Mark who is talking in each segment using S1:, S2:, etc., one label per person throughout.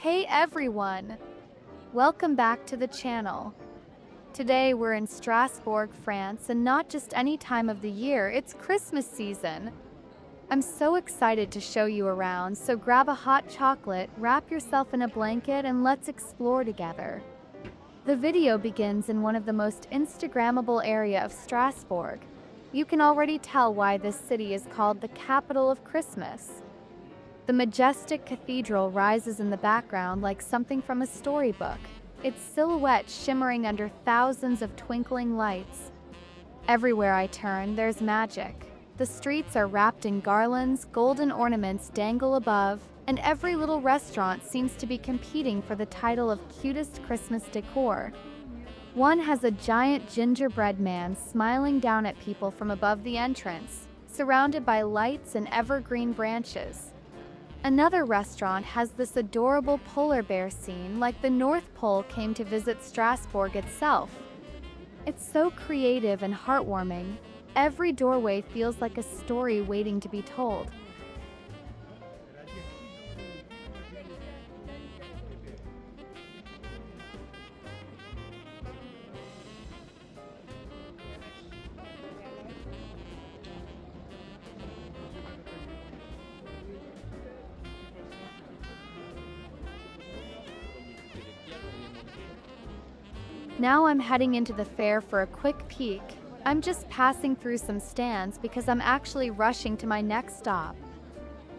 S1: Hey everyone! Welcome back to the channel. Today we're in Strasbourg, France, and not just any time of the year, it's Christmas season. I'm so excited to show you around, so grab a hot chocolate, wrap yourself in a blanket, and let's explore together. The video begins in one of the most Instagrammable area of Strasbourg. You can already tell why this city is called the capital of Christmas. The majestic cathedral rises in the background like something from a storybook, its silhouette shimmering under thousands of twinkling lights. Everywhere I turn, there's magic. The streets are wrapped in garlands, golden ornaments dangle above, and every little restaurant seems to be competing for the title of cutest Christmas decor. One has a giant gingerbread man smiling down at people from above the entrance, surrounded by lights and evergreen branches. Another restaurant has this adorable polar bear scene, like the North Pole came to visit Strasbourg itself. It's so creative and heartwarming. Every doorway feels like a story waiting to be told. Now I'm heading into the fair for a quick peek. I'm just passing through some stands because I'm actually rushing to my next stop.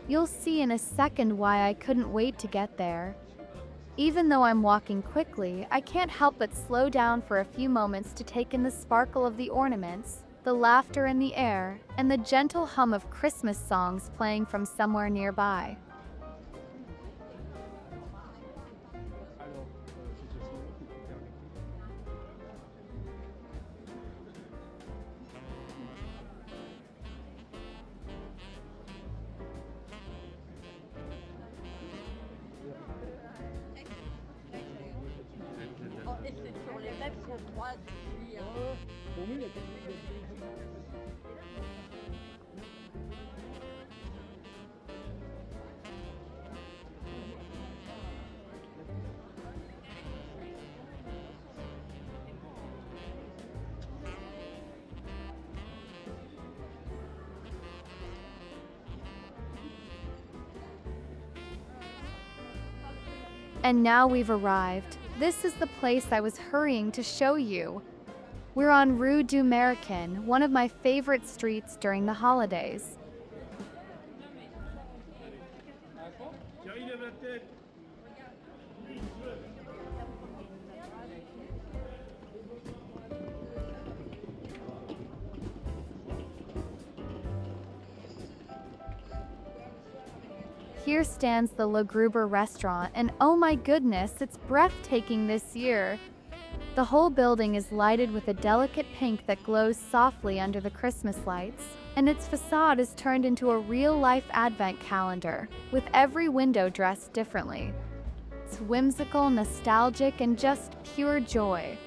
S1: You'll see in a second why I couldn't wait to get there. Even though I'm walking quickly, I can't help but slow down for a few moments to take in the sparkle of the ornaments, the laughter in the air, and the gentle hum of Christmas songs playing from somewhere nearby.
S2: Sur les mêmes endroits depuis.
S1: And now we've arrived. This is the place I was hurrying to show you. We're on Rue Dumeric, one of my favorite streets during the holidays. Here stands the Le Gruber restaurant, and oh my goodness, it's breathtaking this year. The whole building is lighted with a delicate pink that glows softly under the Christmas lights, and its facade is turned into a real-life advent calendar, with every window dressed differently. It's whimsical, nostalgic, and just pure joy.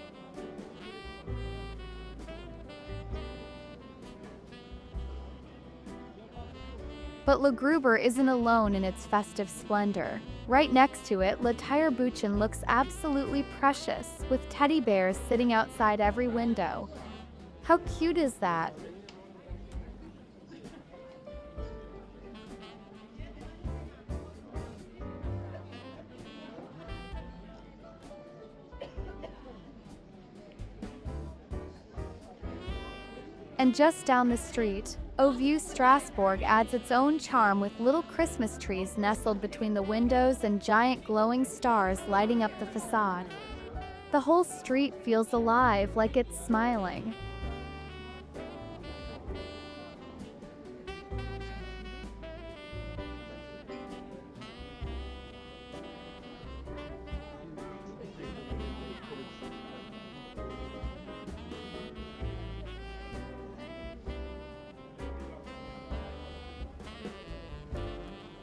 S1: But Le Gruber isn't alone in its festive splendor. Right next to it, Le Tire-Bouchon looks absolutely precious, with teddy bears sitting outside every window. How cute is that? And just down the street, Oasis Strasbourg adds its own charm with little Christmas trees nestled between the windows and giant glowing stars lighting up the facade. The whole street feels alive, like it's smiling.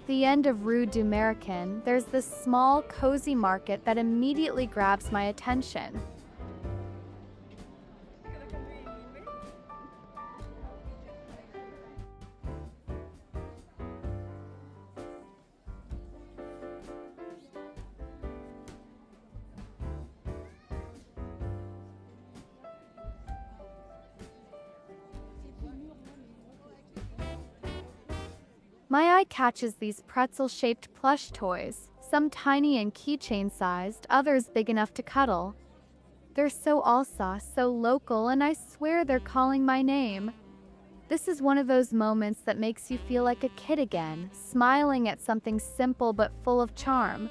S1: The end of Rue Dumeric, there's this small, cozy market that immediately grabs my attention. My eye catches these pretzel-shaped plush toys, some tiny and keychain-sized, others big enough to cuddle. They're so Alsace, so local, and I swear they're calling my name. This is one of those moments that makes you feel like a kid again, smiling at something simple but full of charm.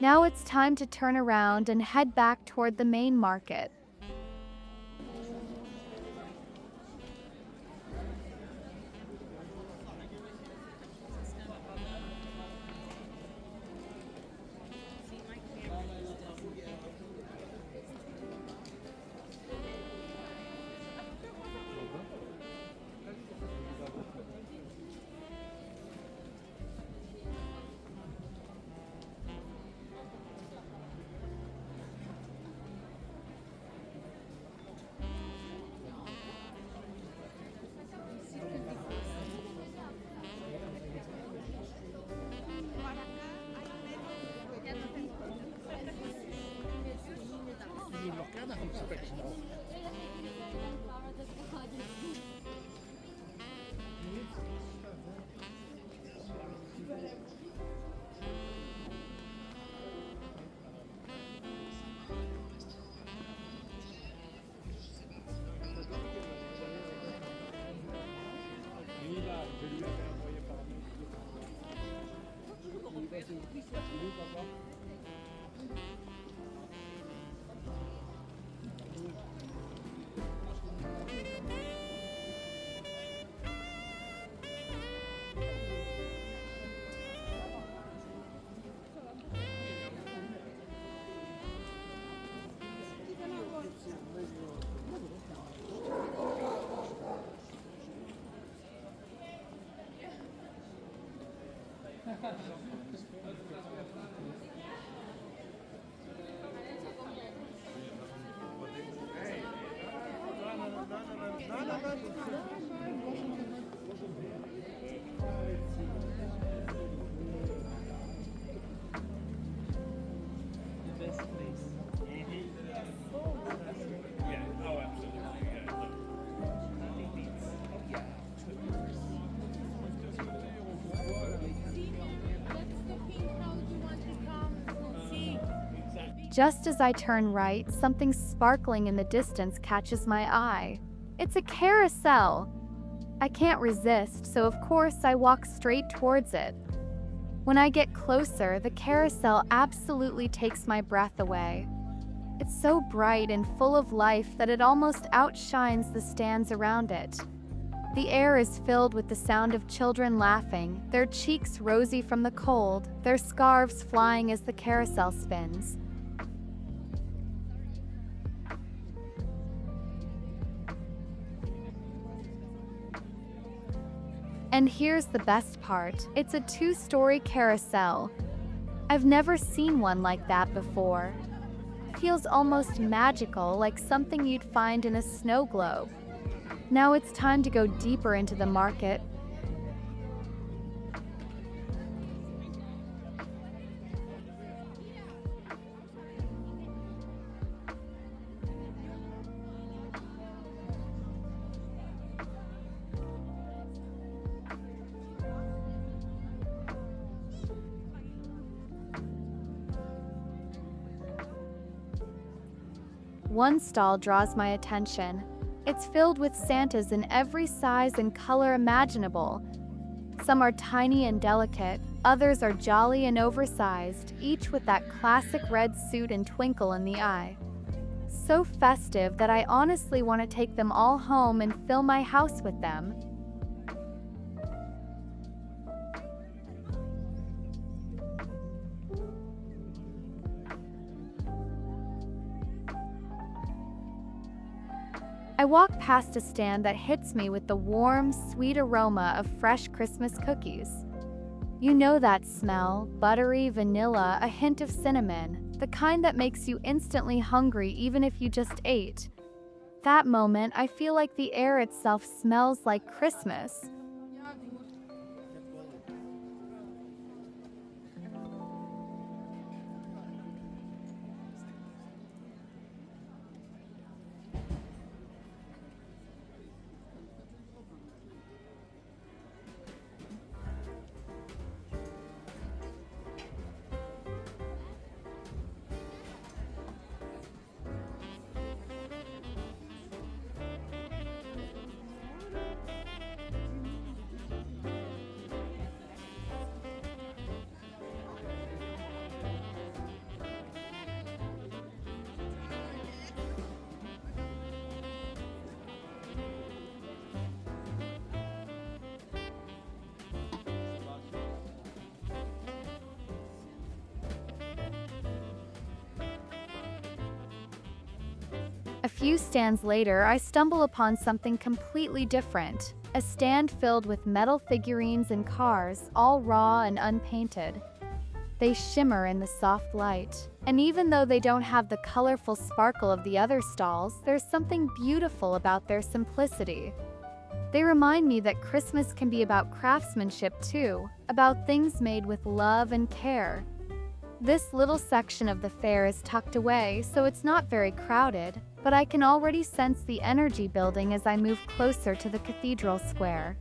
S1: Now it's time to turn around and head back toward the main market. Just as I turn right, something sparkling in the distance catches my eye. It's a carousel. I can't resist, so of course I walk straight towards it. When I get closer, the carousel absolutely takes my breath away. It's so bright and full of life that it almost outshines the stands around it. The air is filled with the sound of children laughing, their cheeks rosy from the cold, their scarves flying as the carousel spins. And here's the best part, it's a two-story carousel. I've never seen one like that before. It feels almost magical, like something you'd find in a snow globe. Now it's time to go deeper into the market. One stall draws my attention. It's filled with Santas in every size and color imaginable. Some are tiny and delicate, others are jolly and oversized, each with that classic red suit and twinkle in the eye. So festive that I honestly want to take them all home and fill my house with them. I walk past a stand that hits me with the warm, sweet aroma of fresh Christmas cookies. You know that smell, buttery, vanilla, a hint of cinnamon, the kind that makes you instantly hungry even if you just ate. That moment, I feel like the air itself smells like Christmas. A few stands later, I stumble upon something completely different. A stand filled with metal figurines and cars, all raw and unpainted. They shimmer in the soft light. And even though they don't have the colorful sparkle of the other stalls, there's something beautiful about their simplicity. They remind me that Christmas can be about craftsmanship too, about things made with love and care. This little section of the fair is tucked away, so it's not very crowded, but I can already sense the energy building as I move closer to the Cathedral Square.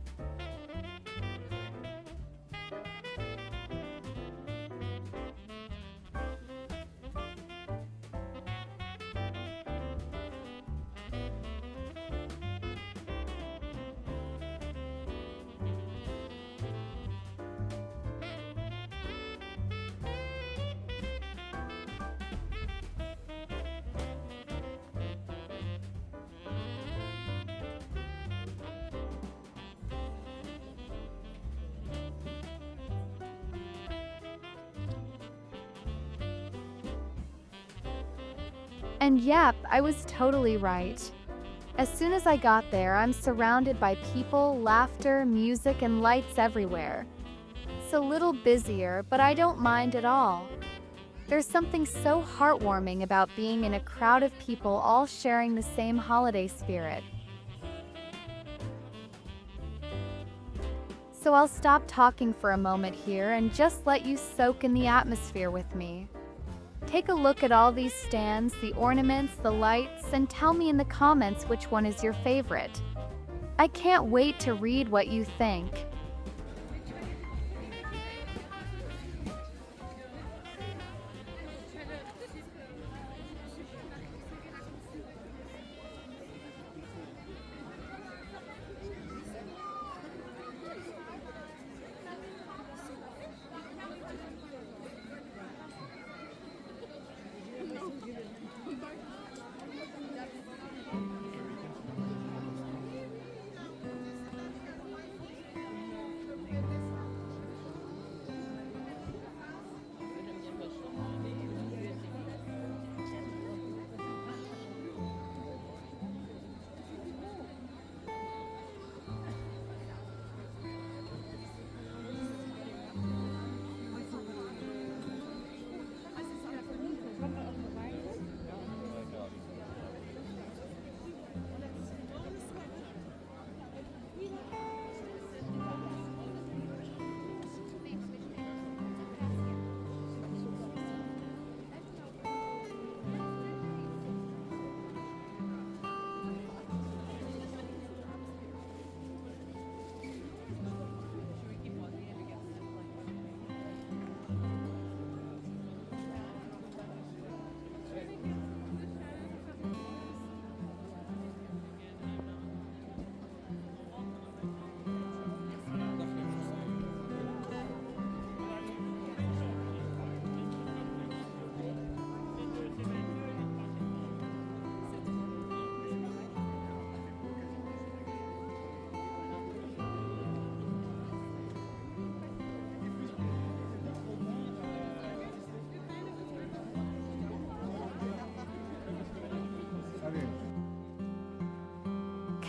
S1: And yep, I was totally right. As soon as I got there, I'm surrounded by people, laughter, music, and lights everywhere. It's a little busier, but I don't mind at all. There's something so heartwarming about being in a crowd of people all sharing the same holiday spirit. So I'll stop talking for a moment here and just let you soak in the atmosphere with me. Take a look at all these stands, the ornaments, the lights, and tell me in the comments which one is your favorite. I can't wait to read what you think.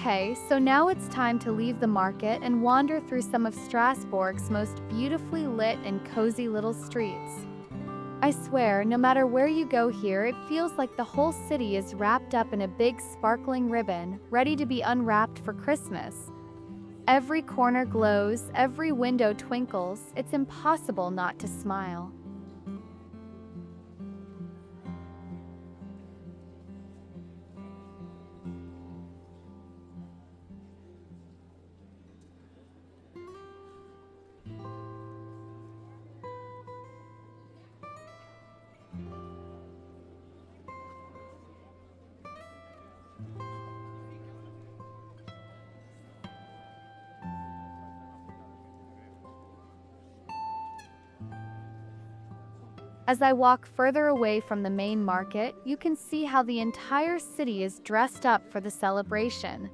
S1: Okay, so now it's time to leave the market and wander through some of Strasbourg's most beautifully lit and cozy little streets. I swear, no matter where you go here, it feels like the whole city is wrapped up in a big sparkling ribbon, ready to be unwrapped for Christmas. Every corner glows, every window twinkles, it's impossible not to smile. As I walk further away from the main market, you can see how the entire city is dressed up for the celebration.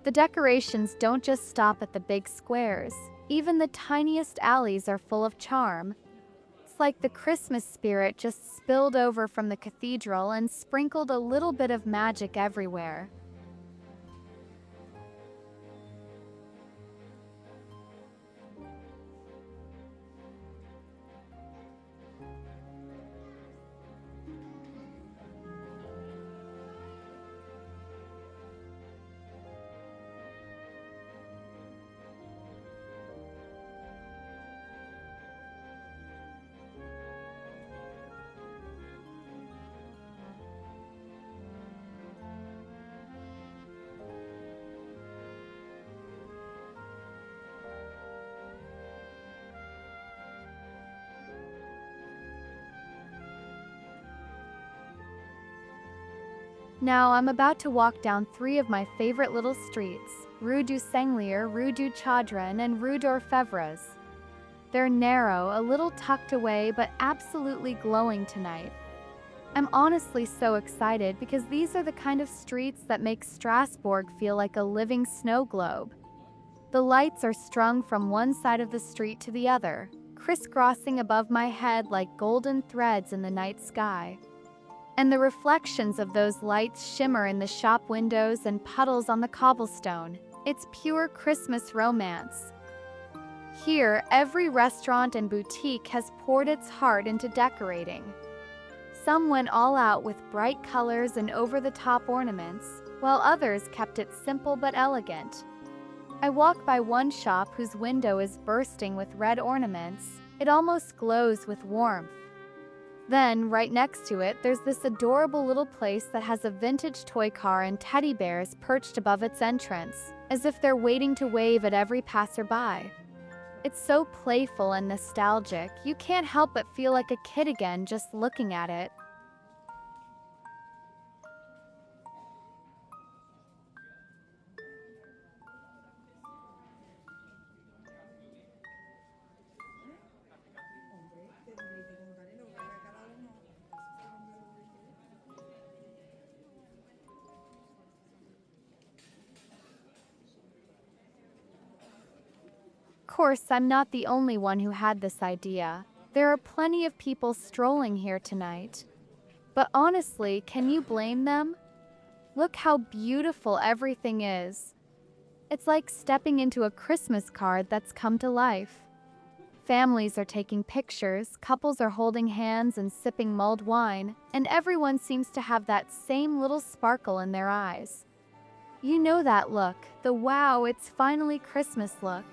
S1: The decorations don't just stop at the big squares. Even the tiniest alleys are full of charm. It's like the Christmas spirit just spilled over from the cathedral and sprinkled a little bit of magic everywhere. Now I'm about to walk down three of my favorite little streets, Rue du Sanglier, Rue du Chadren, and Rue d'Orfevres. They're narrow, a little tucked away, but absolutely glowing tonight. I'm honestly so excited because these are the kind of streets that make Strasbourg feel like a living snow globe. The lights are strung from one side of the street to the other, crisscrossing above my head like golden threads in the night sky. And the reflections of those lights shimmer in the shop windows and puddles on the cobblestone. It's pure Christmas romance. Here, every restaurant and boutique has poured its heart into decorating. Some went all out with bright colors and over-the-top ornaments, while others kept it simple but elegant. I walk by one shop whose window is bursting with red ornaments. It almost glows with warmth. Then, right next to it, there's this adorable little place that has a vintage toy car and teddy bears perched above its entrance, as if they're waiting to wave at every passerby. It's so playful and nostalgic, you can't help but feel like a kid again just looking at it. Of course, I'm not the only one who had this idea. There are plenty of people strolling here tonight. But honestly, can you blame them? Look how beautiful everything is. It's like stepping into a Christmas card that's come to life. Families are taking pictures, couples are holding hands and sipping mulled wine, and everyone seems to have that same little sparkle in their eyes. You know that look, the wow, it's finally Christmas look.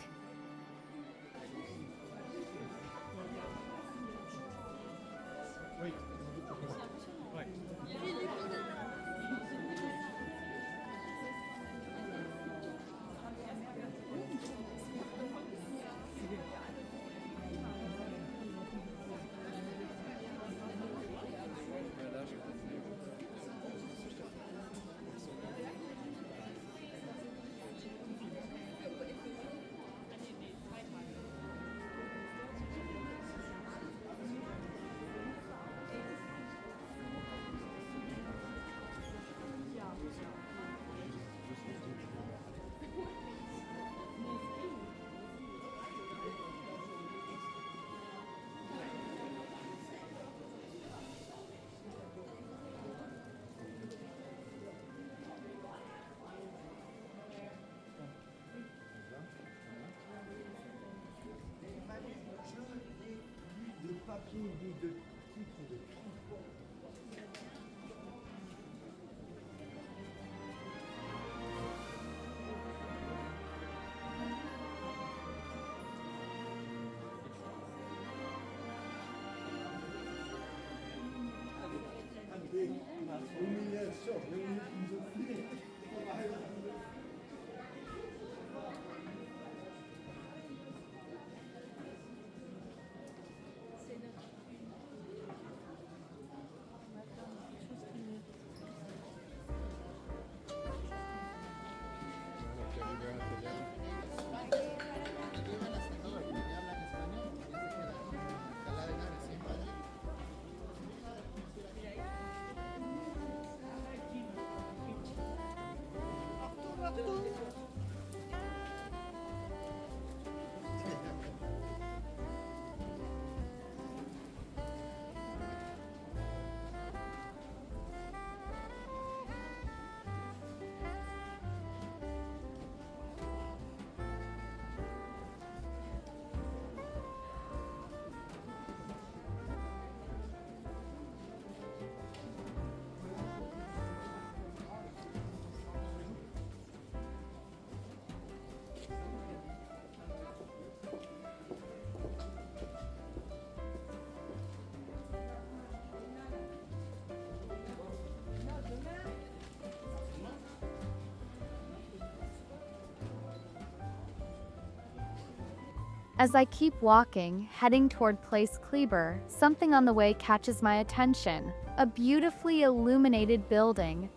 S1: As I keep walking, heading toward Place Cleber, something on the way catches my attention. A beautifully illuminated building.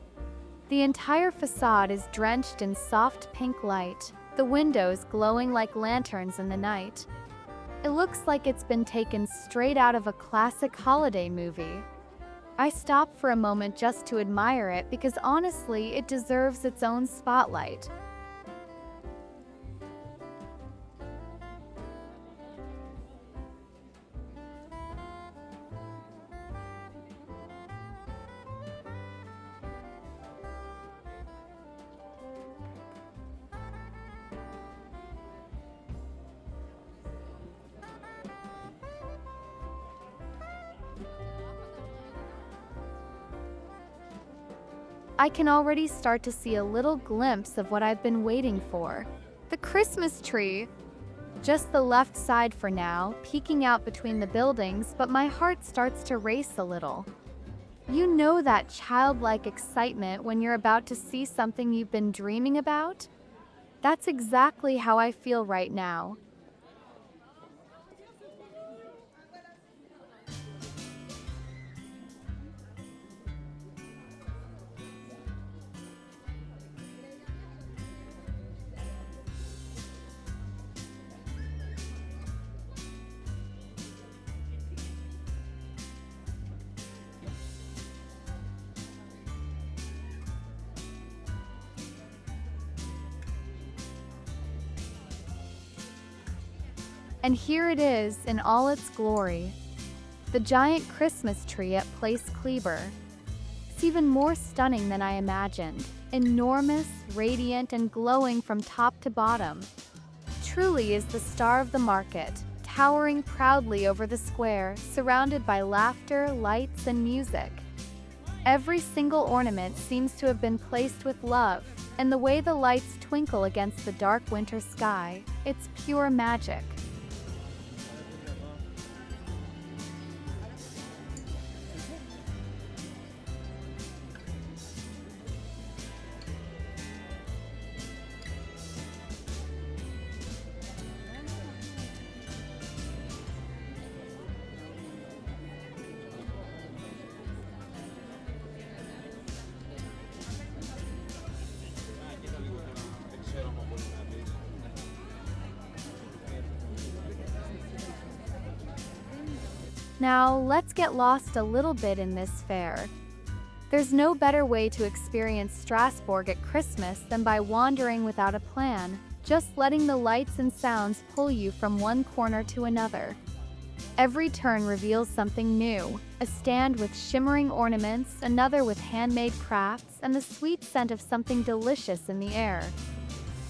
S1: The entire facade is drenched in soft pink light, the windows glowing like lanterns in the night. It looks like it's been taken straight out of a classic holiday movie. I stop for a moment just to admire it because honestly, it deserves its own spotlight. I can already start to see a little glimpse of what I've been waiting for. The Christmas tree! Just the left side for now, peeking out between the buildings, but my heart starts to race a little. You know that childlike excitement when you're about to see something you've been dreaming about? That's exactly how I feel right now. And here it is in all its glory. The giant Christmas tree at Place Cleber. It's even more stunning than I imagined. Enormous, radiant, and glowing from top to bottom. Truly is the star of the market, towering proudly over the square, surrounded by laughter, lights, and music. Every single ornament seems to have been placed with love, and the way the lights twinkle against the dark winter sky, it's pure magic. Now, let's get lost a little bit in this fair. There's no better way to experience Strasbourg at Christmas than by wandering without a plan, just letting the lights and sounds pull you from one corner to another. Every turn reveals something new, a stand with shimmering ornaments, another with handmade crafts, and the sweet scent of something delicious in the air.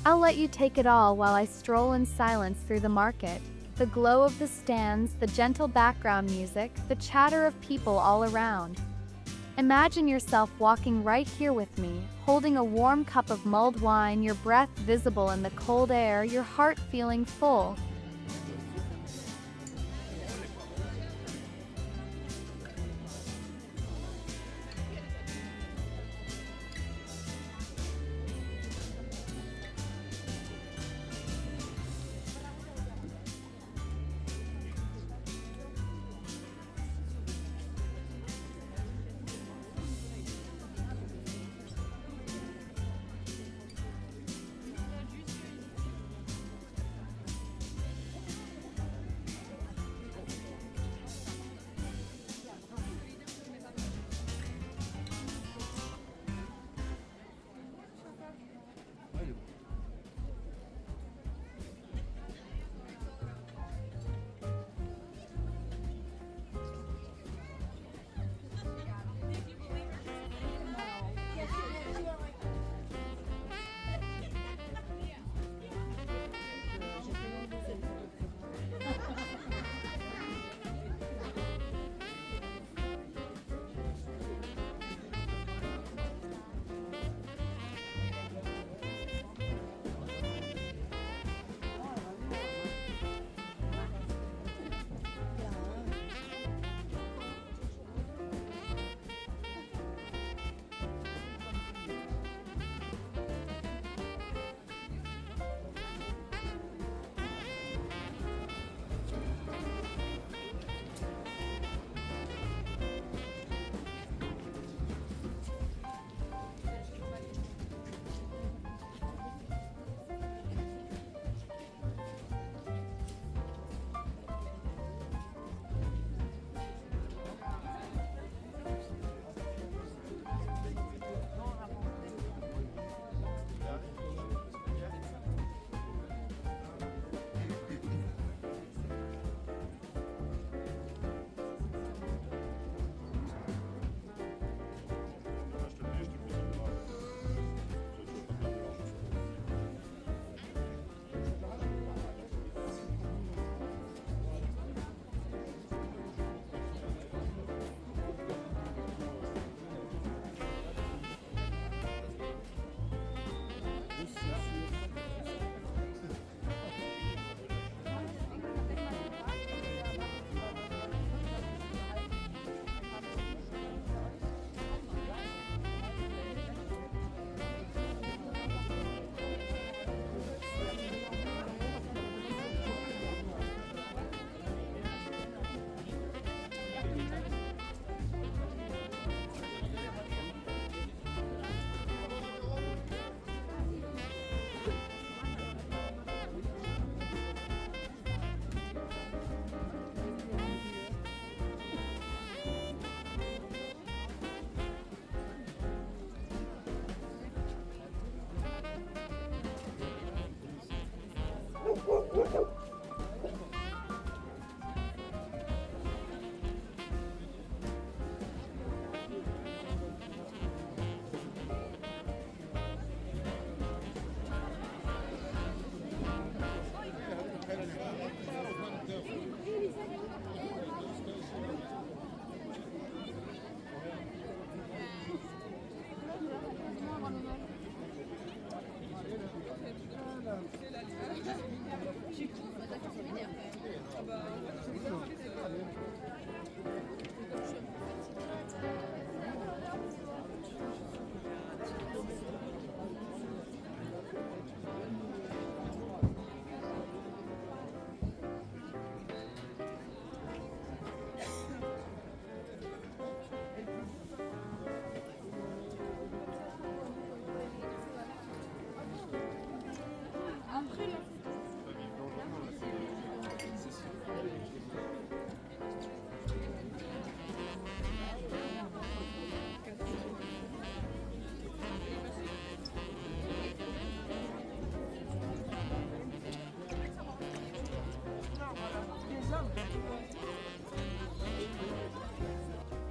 S1: I'll let you take it all while I stroll in silence through the market. The glow of the stands, the gentle background music, the chatter of people all around. Imagine yourself walking right here with me, holding a warm cup of mulled wine, your breath visible in the cold air, your heart feeling full.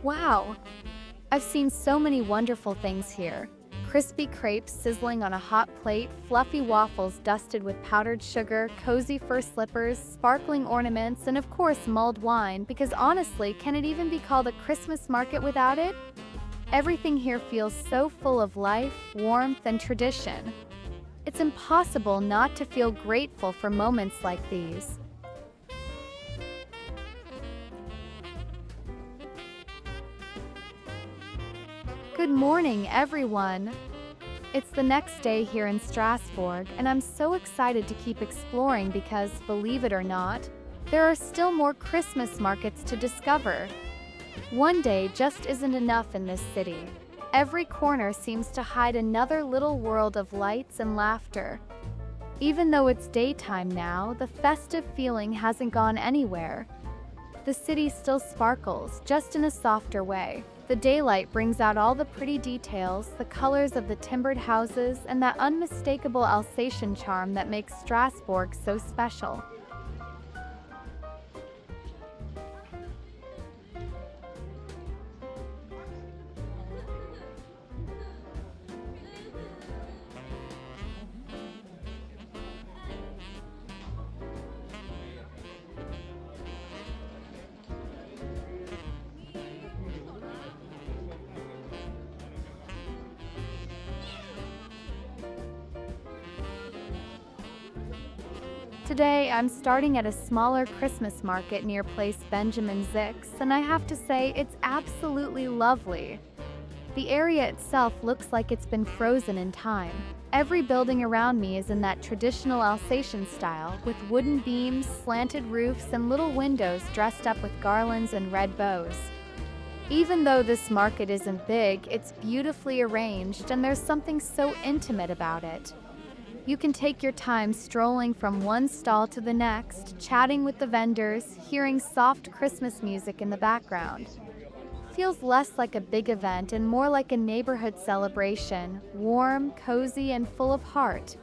S1: Wow! I've seen so many wonderful things here. Crispy crepes sizzling on a hot plate, fluffy waffles dusted with powdered sugar, cozy fur slippers, sparkling ornaments, and of course mulled wine, because honestly, can it even be called a Christmas market without it? Everything here feels so full of life, warmth, and tradition. It's impossible not to feel grateful for moments like these. Good morning, everyone! It's the next day here in Strasbourg, and I'm so excited to keep exploring because, believe it or not, there are still more Christmas markets to discover. One day just isn't enough in this city. Every corner seems to hide another little world of lights and laughter. Even though it's daytime now, the festive feeling hasn't gone anywhere. The city still sparkles, just in a softer way. The daylight brings out all the pretty details, the colors of the timbered houses, and that unmistakable Alsatian charm that makes Strasbourg so special. Today, I'm starting at a smaller Christmas market near Place Benjamin Zix, and I have to say, it's absolutely lovely. The area itself looks like it's been frozen in time. Every building around me is in that traditional Alsatian style, with wooden beams, slanted roofs, and little windows dressed up with garlands and red bows. Even though this market isn't big, it's beautifully arranged, and there's something so intimate about it. You can take your time strolling from one stall to the next, chatting with the vendors, hearing soft Christmas music in the background. Feels less like a big event and more like a neighborhood celebration, warm, cozy, and full of heart.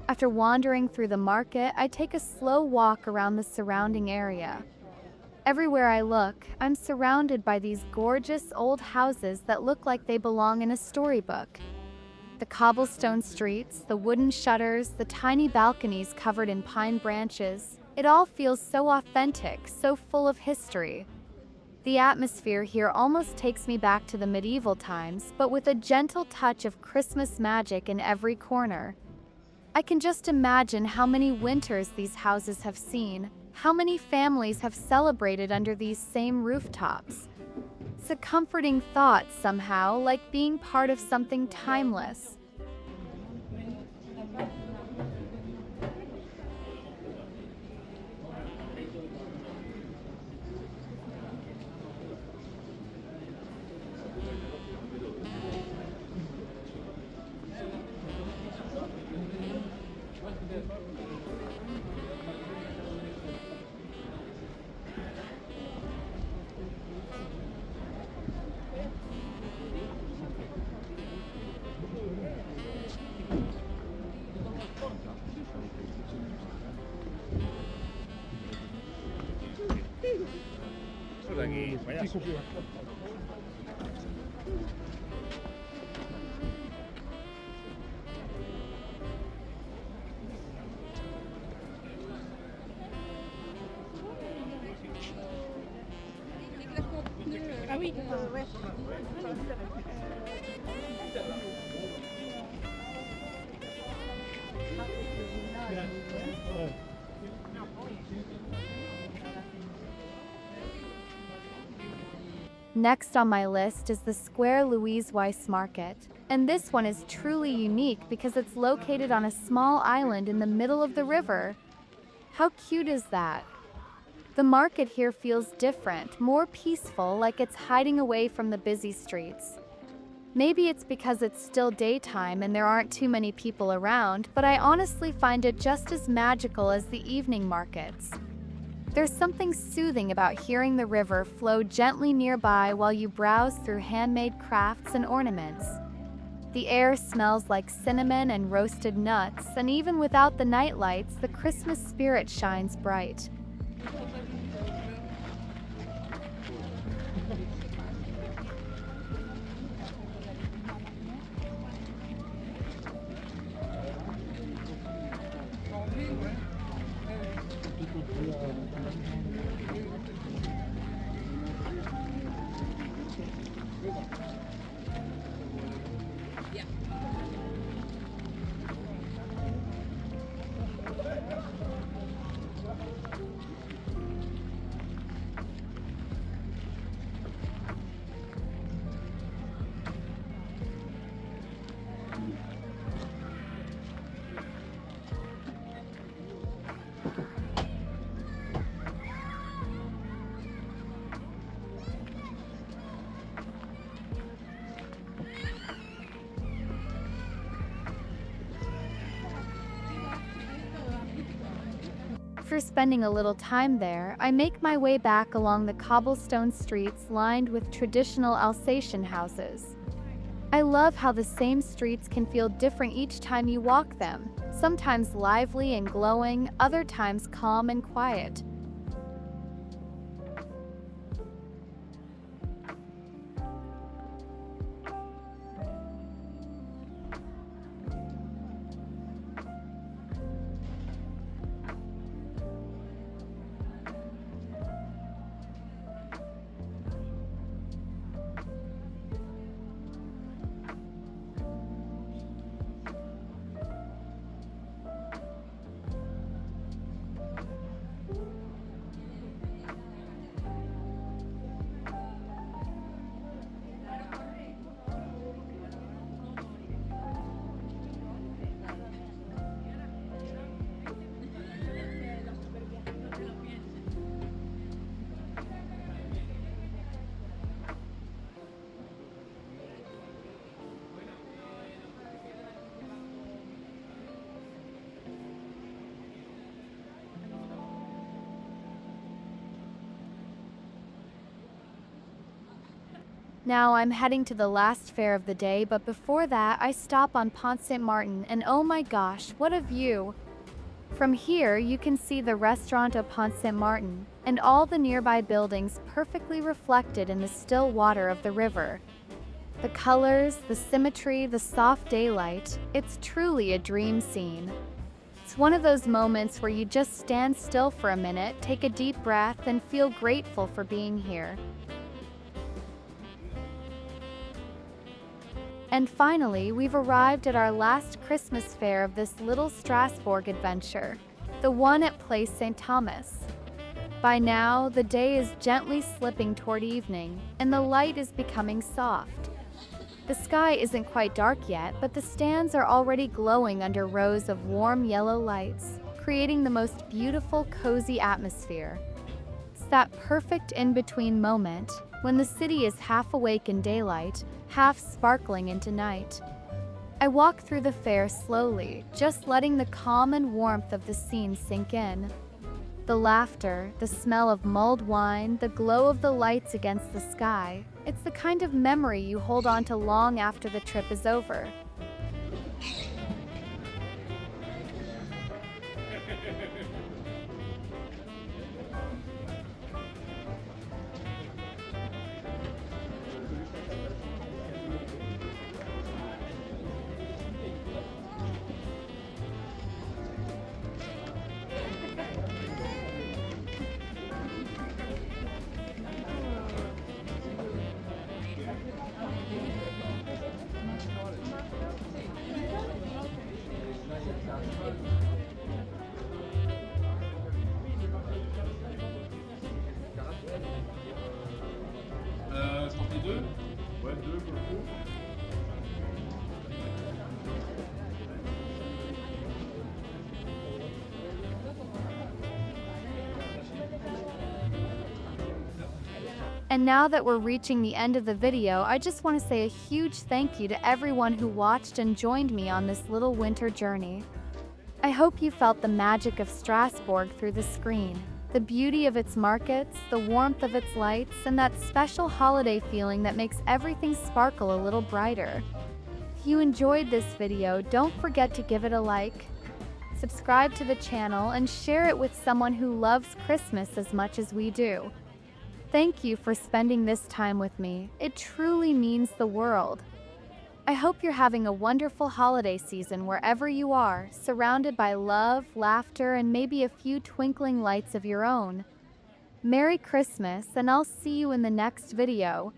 S1: After wandering through the market, I take a slow walk around the surrounding area. Everywhere I look, I'm surrounded by these gorgeous old houses that look like they belong in a storybook. The cobblestone streets, the wooden shutters, the tiny balconies covered in pine branches, it all feels so authentic, so full of history. The atmosphere here almost takes me back to the medieval times, but with a gentle touch of Christmas magic in every corner. I can just imagine how many winters these houses have seen, How many families have celebrated under these same rooftops? It's a comforting thought somehow, like being part of something timeless.
S3: Solange payaso.
S2: Ah oui, ouais.
S1: Next on my list is the Square Louise Weiss Market. And this one is truly unique because it's located on a small island in the middle of the river. How cute is that? The market here feels different, more peaceful, like it's hiding away from the busy streets. Maybe it's because it's still daytime and there aren't too many people around, but I honestly find it just as magical as the evening markets. There's something soothing about hearing the river flow gently nearby while you browse through handmade crafts and ornaments. The air smells like cinnamon and roasted nuts, and even without the night lights, the Christmas spirit shines bright. After spending a little time there, I make my way back along the cobblestone streets lined with traditional Alsatian houses. I love how the same streets can feel different each time you walk them, sometimes lively and glowing, other times calm and quiet. Now I'm heading to the last fair of the day, but before that, I stop on Pont Saint-Martin, and oh my gosh, what a view! From here, you can see the Restaurant of Pont Saint-Martin and all the nearby buildings perfectly reflected in the still water of the river. The colors, the symmetry, the soft daylight, it's truly a dream scene. It's one of those moments where you just stand still for a minute, take a deep breath, and feel grateful for being here. And finally, we've arrived at our last Christmas fair of this little Strasbourg adventure, the one at Place St. Thomas. By now, the day is gently slipping toward evening, and the light is becoming soft. The sky isn't quite dark yet, but the stands are already glowing under rows of warm yellow lights, creating the most beautiful, cozy atmosphere. It's that perfect in-between moment when the city is half awake in daylight, half sparkling into night. I walk through the fair slowly, just letting the calm and warmth of the scene sink in. The laughter, the smell of mulled wine, the glow of the lights against the sky, it's the kind of memory you hold on to long after the trip is over.
S3: Tentez deux? Ouais, deux pour le coup.
S1: And now that we're reaching the end of the video, I just want to say a huge thank you to everyone who watched and joined me on this little winter journey. I hope you felt the magic of Strasbourg through the screen, the beauty of its markets, the warmth of its lights, and that special holiday feeling that makes everything sparkle a little brighter. If you enjoyed this video, don't forget to give it a like, subscribe to the channel, and share it with someone who loves Christmas as much as we do. Thank you for spending this time with me. It truly means the world. I hope you're having a wonderful holiday season wherever you are, surrounded by love, laughter, and maybe a few twinkling lights of your own. Merry Christmas, and I'll see you in the next video.